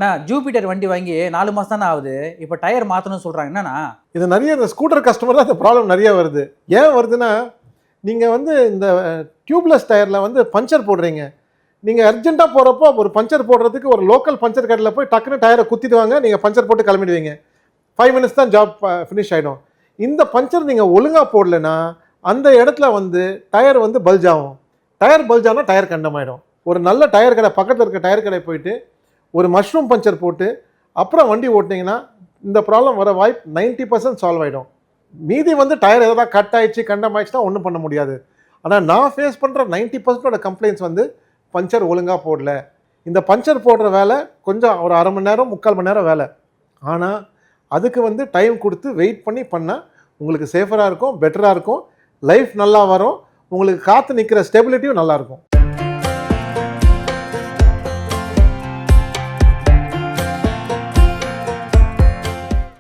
நான் ஜூபிட்டர் வண்டி வாங்கி 4 மாதம் தானே ஆகுது, இப்போ டயர் மாற்றணும்னு சொல்கிறாங்க. என்னன்னா இது நிறைய இந்த ஸ்கூட்டர் கஸ்டமர் தான் இந்த ப்ராப்ளம் நிறைய வருது. ஏன் வருதுன்னா, நீங்கள் வந்து இந்த டியூப்லெஸ் டயரில் வந்து பஞ்சர் போடுறீங்க. நீங்கள் அர்ஜென்ட்டாக போகிறப்போ ஒரு பஞ்சர் போடுறதுக்கு ஒரு லோக்கல் பஞ்சர் கடையில் போய் டக்குன்னு டயரை குத்திடுவாங்க, நீங்கள் பஞ்சர் போட்டு கிளம்பிடுவீங்க. 5 மினிட்ஸ் தான் ஜாப் ஃபினிஷ் ஆகிடும். இந்த பஞ்சர் நீங்கள் ஒழுங்காக போடலைன்னா அந்த இடத்துல வந்து டயர் வந்து பல்ஜ் ஆகும். டயர் பல்ஜ் ஆனால் டயர் கண்டமாயிடும். ஒரு நல்ல டயர் கடை பக்கத்தில் இருக்க டயர் கடை போயிட்டு ஒரு மஷ்ரூம் பஞ்சர் போட்டு அப்புறம் வண்டி ஓட்டினீங்கன்னா இந்த ப்ராப்ளம் வர வாய்ப்பு 90% சால்வ் ஆகிடும். மீதி வந்து டயர் எதாவது கட் ஆயிடுச்சு கண்டமாயிடுச்சுன்னா ஒன்றும் பண்ண முடியாது. ஆனால் நான் ஃபேஸ் பண்ணுற 90% கம்ப்ளைண்ட்ஸ் வந்து பஞ்சர் ஒழுங்காக போடல. இந்த பஞ்சர் போடுற வேலை கொஞ்சம் ஒரு அரை மணி நேரம் 3/4 மணி நேரம் வேலை. ஆனால் அதுக்கு வந்து டைம் கொடுத்து வெயிட் பண்ணால் உங்களுக்கு சேஃபராக இருக்கும், பெட்டராக இருக்கும், லைஃப் நல்லா வரும், உங்களுக்கு காற்று நிற்கிற ஸ்டெபிலிட்டியும் நல்லாயிருக்கும்.